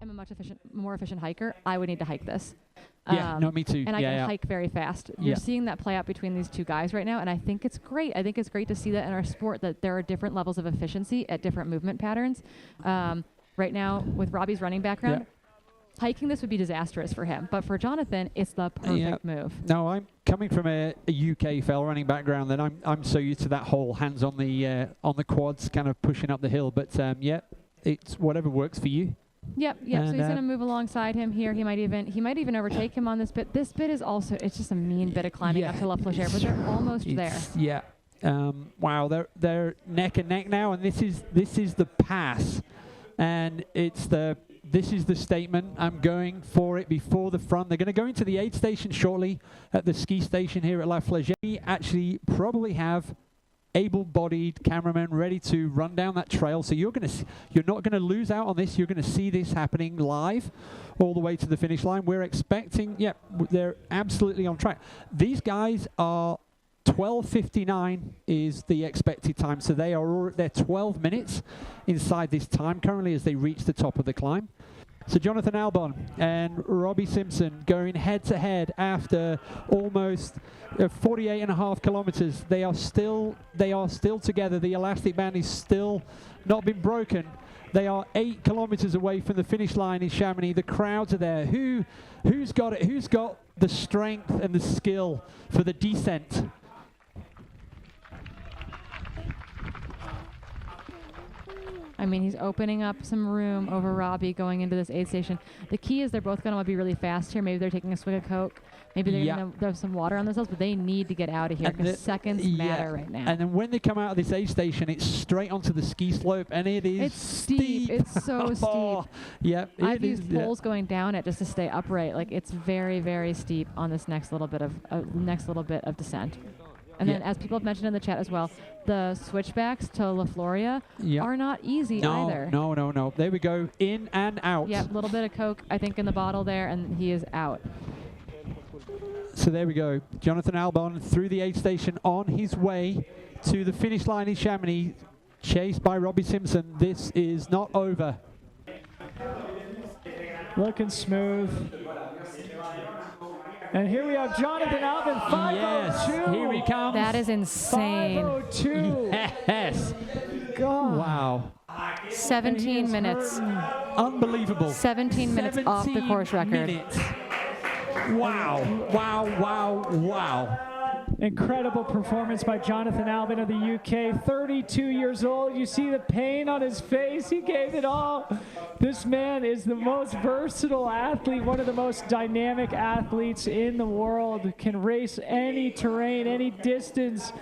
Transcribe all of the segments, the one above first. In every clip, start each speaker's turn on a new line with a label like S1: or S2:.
S1: am a more efficient hiker, I would need to hike this.
S2: Yeah, no, me too.
S1: And I can hike very fast. You're seeing that play out between these two guys right now, and I think it's great. I think it's great to see that in our sport, that there are different levels of efficiency at different movement patterns. Right now, with Robbie's running background, hiking this would be disastrous for him. But for Jonathan, it's the perfect move.
S2: No, I'm coming from a UK fell running background, and I'm so used to that whole hands on the quads, kind of pushing up the hill. But it's whatever works for you.
S1: Yep. So he's going to move alongside him here. He might even overtake him on this bit. This bit is also, it's just a mean bit of climbing up to La Flégère, but they're almost there.
S2: Yeah. Wow, they're neck and neck now, and this is the pass, and this is the statement. I'm going for it before the front. They're going to go into the aid station shortly at the ski station here at La Flégère. We actually probably have able-bodied cameramen ready to run down that trail. So you're not going to lose out on this. You're going to see this happening live all the way to the finish line. We're expecting, they're absolutely on track. These guys are 12:59 is the expected time. So they're 12 minutes inside this time currently as they reach the top of the climb. So Jonathan Albon and Robbie Simpson going head-to-head after almost 48.5 kilometers. They are still together. The elastic band is still not been broken. They are 8 kilometers away from the finish line in Chamonix. The crowds are there. Who's got it? Who's got the strength and the skill for the descent?
S1: I mean, he's opening up some room over Robbie going into this aid station. The key is they're both going to be really fast here. Maybe they're taking a swig of Coke. Maybe they're going to have some water on themselves, but they need to get out of here because seconds matter right now.
S2: And then when they come out of this aid station, it's straight onto the ski slope, and it's steep.
S1: It's so steep.
S2: Yep.
S1: I've used poles going down it just to stay upright. Like, it's very, very steep on this next little bit of descent. And then, as people have mentioned in the chat as well, the switchbacks to La Floria are not easy either.
S2: No. There we go. In and out.
S1: Yep, a little bit of Coke, I think, in the bottle there, and he is out.
S2: So there we go. Jonathan Albon through the aid station on his way to the finish line in Chamonix, chased by Robbie Simpson. This is not over.
S3: Looking smooth. And here we have Jonathan Albon, 5:02.
S2: Yes, here he comes.
S1: That is insane.
S3: 5:02.
S2: Yes.
S3: God.
S2: Wow.
S1: 17 minutes.
S2: Unbelievable.
S1: 17 minutes off the course record.
S2: Minutes. Wow.
S3: Incredible performance by Jonathan Albon of the UK, 32 years old. You see the pain on his face. He gave it all. This man is the most versatile athlete, one of the most dynamic athletes in the world. Can race any terrain, any distance,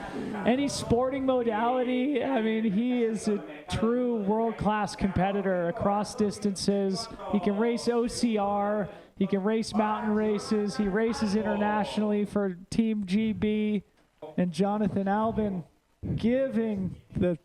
S3: any sporting modality. I mean, he is a true world-class competitor across distances. He can race OCR. He can race mountain races. He races internationally for Team GB. And Jonathan Albon giving the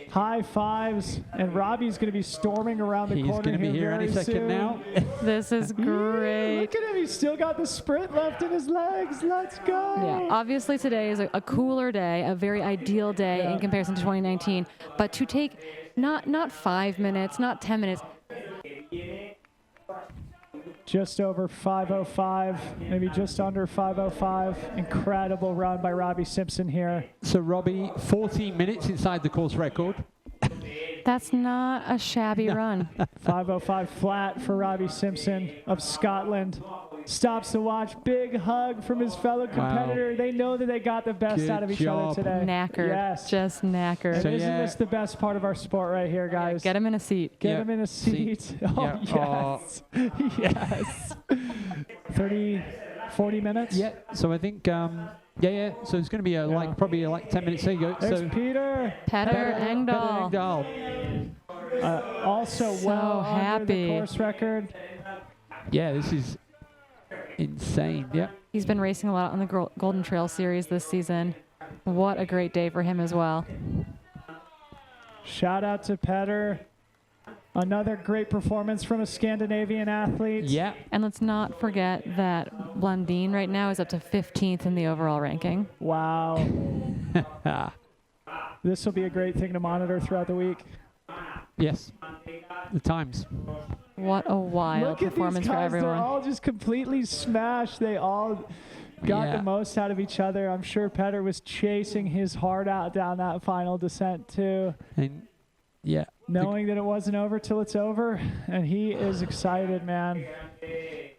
S3: high fives. And Robbie's going to be storming around the corner.
S2: He's going to be here any second now.
S1: This is great.
S3: Yeah, look at him. He's still got the sprint left in his legs. Let's go.
S1: Yeah, obviously today is a cooler day, a very ideal day in comparison to 2019. But to take not 5 minutes, not 10 minutes,
S3: just over 5:05, maybe just under 5:05. Incredible run by Robbie Simpson here.
S2: So Robbie, 14 minutes inside the course record.
S1: That's not a shabby run.
S3: 5:05 flat for Robbie Simpson of Scotland. Stops to watch. Big hug from his fellow competitor. Wow. They know that they got the best out of each other today.
S1: Knackered.
S3: Yes.
S1: Just knackered.
S3: So isn't this the best part of our sport right here, guys?
S1: Get him in a seat.
S3: Get him in a seat. Oh, yes. Yes. 30, 40 minutes?
S2: Yeah. So I think, So it's going to be probably 10 minutes. There you go.
S3: There's
S2: so
S3: Peter
S1: Engdahl.
S3: Also
S1: so
S3: well
S1: happy.
S3: Under the course record.
S2: Yeah, this is insane. Yeah.
S1: He's been racing a lot on the Golden Trail Series this season. What a great day for him as well.
S3: Shout out to Petter. Another great performance from a Scandinavian athlete.
S2: Yeah.
S1: And let's not forget that Blondine right now is up to 15th in the overall ranking.
S3: Wow. This will be a great thing to monitor throughout the week.
S2: Yes. the times.
S1: What a wild
S3: Look at
S1: performance
S3: these
S1: for
S3: guys.
S1: everyone.
S3: They're all just completely smashed. They all got the most out of each other. I'm sure Petter was chasing his heart out down that final descent too.
S2: And yeah.
S3: Knowing that it wasn't over till it's over, and he is excited, man.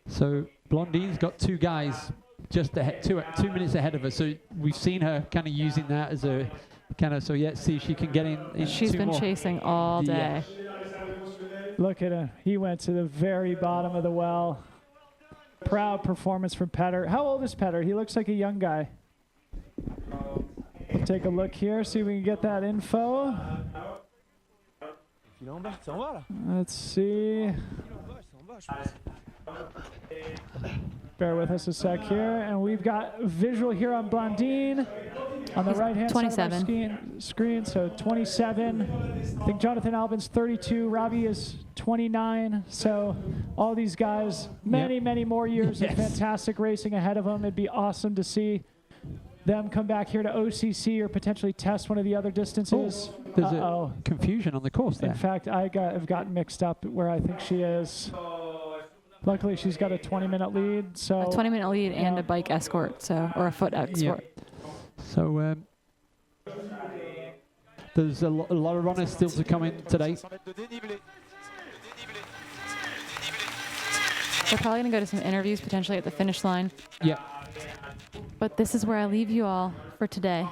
S2: So Blondine's got 2 guys just ahead, 2 minutes ahead of her. So we've seen her kind of using that as a kind of, so yeah, see if she can get in
S1: She's
S2: 2
S1: been
S2: more.
S1: chasing all day.
S3: Look at him. He went to the very bottom of the well. Proud performance from Petter. How old is Petter? He looks like a young guy. We'll take a look here, see if we can get that info. Let's see. Bear with us a sec here. And we've got visual here on Blondine on the right-hand side of our screen. So 27. I think Jonathan Albin's 32. Ravi is 29. So all these guys, many more years of fantastic racing ahead of them. It'd be awesome to see them come back here to OCC or potentially test one of the other distances.
S2: There's a confusion on the course there.
S3: In fact, have gotten mixed up where I think she is. Luckily, she's got a 20-minute lead. So
S1: A 20-minute lead and a bike escort, so or a foot escort.
S2: So there's a lot of runners still to come in today.
S1: They're probably going to go to some interviews potentially at the finish line.
S2: Yeah.
S1: But this is where I leave you all for today.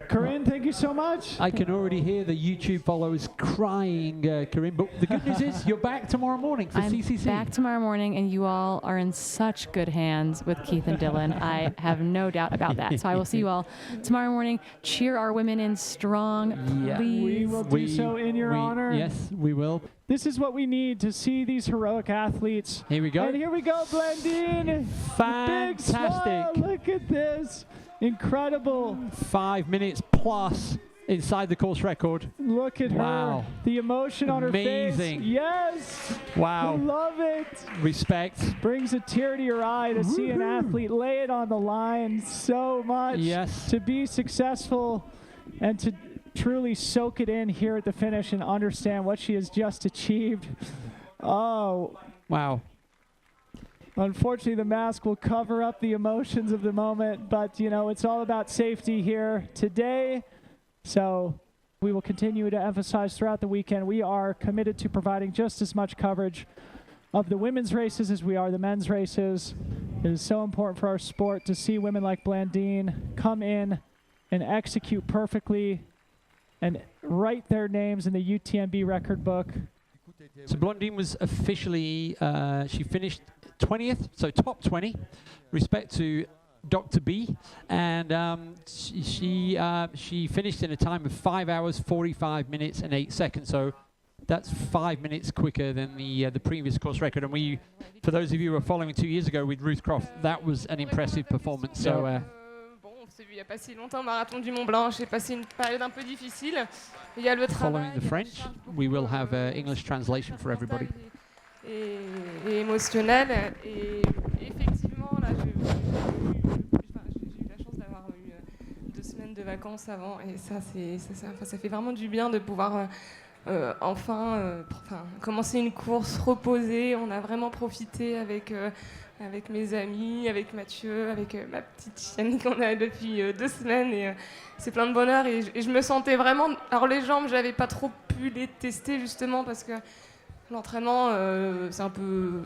S3: Corinne, thank you so much.
S2: I can already hear the YouTube followers crying, Corinne. But the good news is you're back tomorrow morning for CCC.
S1: I'm back tomorrow morning, and you all are in such good hands with Keith and Dylan. I have no doubt about that. So I will see you all tomorrow morning. Cheer our women in strong, please.
S3: We will do so in your honor.
S2: Yes, we will.
S3: This is what we need to see these heroic athletes.
S2: Here we go.
S3: And here we go, Blondine.
S2: Fantastic.
S3: Big smile. Look at this. Incredible.
S2: 5 minutes plus inside the course record.
S3: Look at her. The emotion on her face.
S2: Amazing.
S3: Yes.
S2: Wow.
S3: I love it.
S2: Respect.
S3: Brings a tear to your eye to see an athlete lay it on the line so much.
S2: Yes.
S3: To be successful and to truly soak it in here at the finish and understand what she has just achieved. Oh.
S2: Wow.
S3: Unfortunately, the mask will cover up the emotions of the moment, but, you know, it's all about safety here today. So we will continue to emphasize throughout the weekend. We are committed to providing just as much coverage of the women's races as we are the men's races. It is so important for our sport to see women like Blandine come in and execute perfectly and write their names in the UTMB record book.
S2: So Blondine was officially, she finished 20th, so top 20, respect to Dr. B, and she finished in a time of 5 hours, 45 minutes and 8 seconds, so that's 5 minutes quicker than the previous course record. And we, for those of you who were following 2 years ago with Ruth Croft, that was an impressive performance. So
S4: bon, on s'est vu il n'y a pas si longtemps, marathon du Mont-Blanc. J'ai passé une période un peu difficile. Il y a le
S2: following
S4: travail,
S2: the French, we will have English translation for everybody.
S4: Et émotionnel. Et effectivement, là, j'ai eu la chance d'avoir eu 2 semaines de vacances avant. Et ça fait vraiment du bien de pouvoir enfin commencer une course reposée. On a vraiment profité avec mes amis, avec Mathieu, avec ma petite chienne qu'on a depuis 2 semaines. Et c'est plein de bonheur. Et je me sentais vraiment... Alors les jambes, j'avais pas trop pu les tester justement parce que l'entraînement, c'est un peu...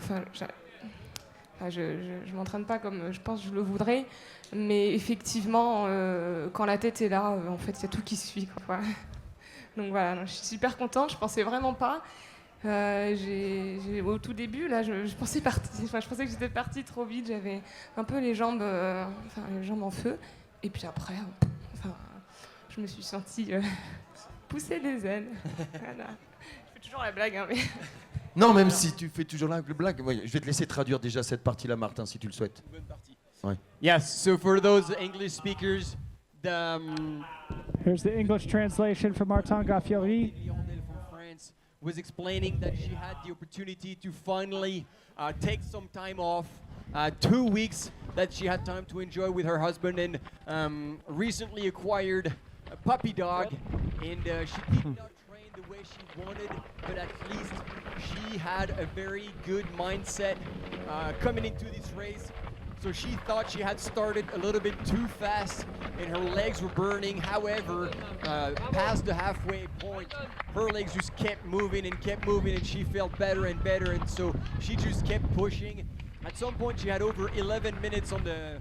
S4: je m'entraîne pas comme je pense que je le voudrais. Mais effectivement, quand la tête est là, en fait, il y a tout qui suit, quoi. Donc voilà, je suis super contente. Je pensais vraiment pas. Au tout début, là, je pensais que j'étais partie trop vite. J'avais un peu les jambes en feu. Et puis après, je me suis sentie pousser des ailes. Voilà. Je fais toujours la blague, hein, mais...
S5: Non, même si tu fais toujours la blague. Ouais, je vais te laisser traduire déjà cette partie-là, Martin, si tu le souhaites.
S6: Bonne partie.
S5: Ouais.
S6: Yes, so for those English speakers,
S3: Here's the English translation from Martin Gaffieri.
S6: from France was explaining that she had the opportunity to finally take some time off, 2 weeks that she had time to enjoy with her husband, and recently acquired a puppy dog, and she did not train the way way she wanted, but at least she had a very good mindset coming into this race. So she thought she had started a little bit too fast and her legs were burning. However, past the halfway point, her legs just kept moving and she felt better and better. And so she just kept pushing. At some point, she had over 11 minutes on the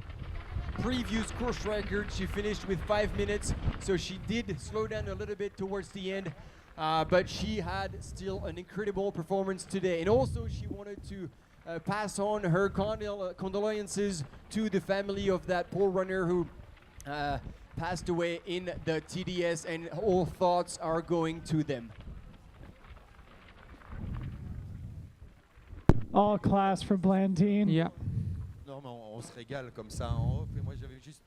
S6: previous course record. She finished with 5 minutes. So she did slow down a little bit towards the end. But she had still an incredible performance today. And also she wanted to pass on her condolences to the family of that poor runner who passed away in the TDS, and all thoughts are going to them.
S3: All class for Blandine.
S2: Yeah.
S5: Non, mais on se régale comme ça en off. Et moi, j'avais juste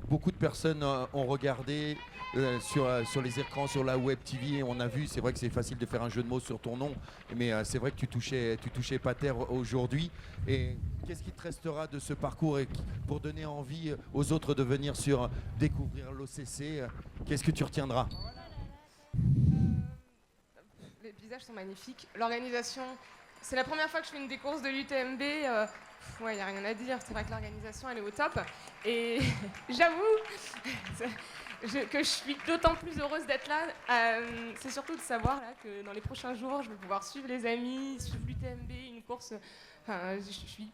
S5: beaucoup de personnes ont regardé sur les écrans, sur la web TV, et on a vu. C'est vrai que c'est facile de faire un jeu de mots sur ton nom, mais c'est vrai que tu touchais pas terre aujourd'hui. Et qu'est-ce qui te restera de ce parcours et pour donner envie aux autres de venir découvrir l'OCC? Qu'est-ce que tu retiendras?
S4: Les paysages sont magnifiques. L'organisation, c'est la première fois que je fais une des courses de l'UTMB. Ouais, il n'y a rien à dire. C'est vrai que l'organisation, elle est au top. Et j'avoue que je suis d'autant plus heureuse d'être là. C'est surtout de savoir là, que dans les prochains jours, je vais pouvoir suivre les amis, suivre l'UTMB, une course. Je suis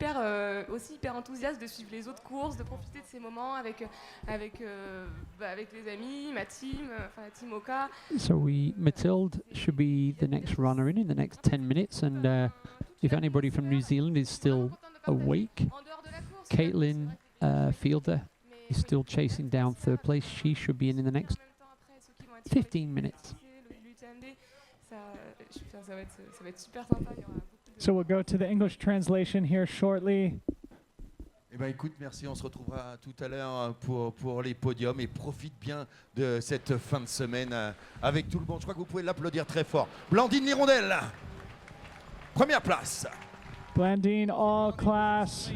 S4: aussi hyper enthousiaste de suivre les autres courses, de profiter de ces moments avec les amis, ma team, la team Oka.
S2: So Mathilde should be the next runner in the next 10 minutes, and if anybody from New Zealand is still awake, Caitlin Fielder is still chasing down third place. She should be in the next 15 minutes.
S3: So we'll go to the English translation here shortly.
S5: Eh ben écoute, merci, on se retrouvera tout à l'heure pour les podiums, et profite bien de cette fin de semaine avec tout le monde. Je crois que vous pouvez l'applaudir très fort. Blandine Lirondelle, première place.
S3: Blandine, all class.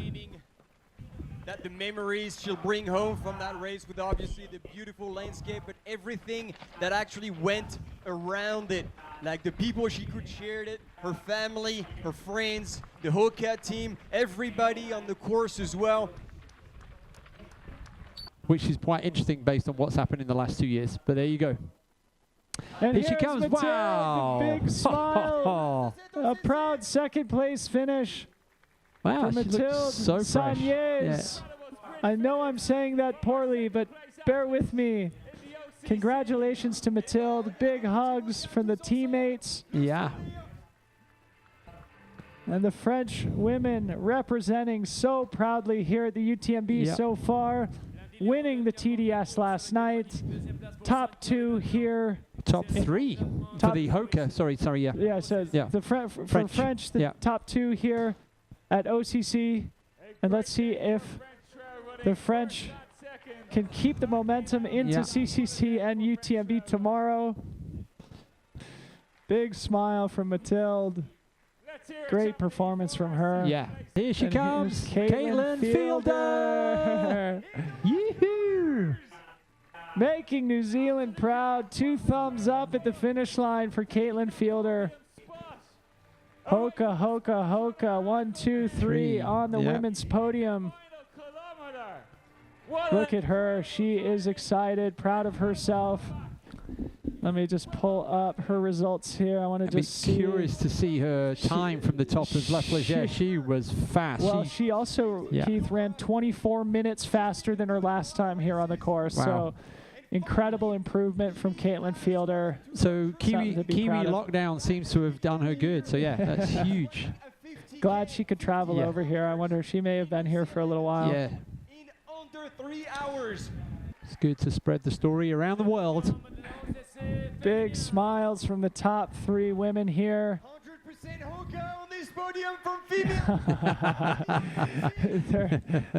S6: That the memories she'll bring home from that race, with obviously the beautiful landscape, but everything that actually went around it, like the people she could share it, her family, her friends, the Hoka team, everybody on the course as well.
S2: Which is quite interesting based on what's happened in the last 2 years. But there you go.
S3: And
S2: Here she
S3: here's
S2: comes.
S3: Mathilde,
S2: Wow.
S3: big smile. A proud second place finish.
S2: Wow,
S3: for
S2: she looks
S3: Mathilde
S2: so fresh.
S3: Sagnès. I know I'm saying that poorly, but bear with me. Congratulations to Mathilde. Big hugs from the teammates.
S2: Yeah.
S3: And the French women representing so proudly here at the UTMB so far. Winning the TDS last night. Top 2 here.
S2: Top 3 for the Hoka. Sorry, yeah.
S3: Yeah, so the French, the top 2 here at OCC. And let's see if the French can keep the momentum into CCC and UTMB tomorrow. Big smile from Mathilde. Great performance from her.
S2: Yeah. Here she comes, Caitlin Fielder. Yoo-hoo!
S3: Making New Zealand proud. 2 thumbs up at the finish line for Caitlin Fielder. Hoka, Hoka, Hoka. 1, 2, 3 on the women's podium. Look at her. She is excited, proud of herself. Let me just pull up her results here. I want to just see.
S2: Curious to see her time from the top of La Flégère. She was fast.
S3: Well, she also, Keith, ran 24 minutes faster than her last time here on the course.
S2: Wow.
S3: So incredible improvement from Caitlin Fielder.
S2: So Kiwi lockdown seems to have done her good. So yeah, that's huge.
S3: Glad she could travel over here. I wonder if she may have been here for a little while.
S2: Yeah.
S6: In under 3 hours.
S2: It's good to spread the story around the world.
S3: Big smiles from the top 3 women here.
S6: 100% Hoka on this podium from female.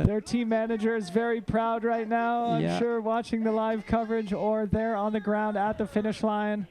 S3: their team manager is very proud right now, I'm sure, watching the live coverage or there on the ground at the finish line.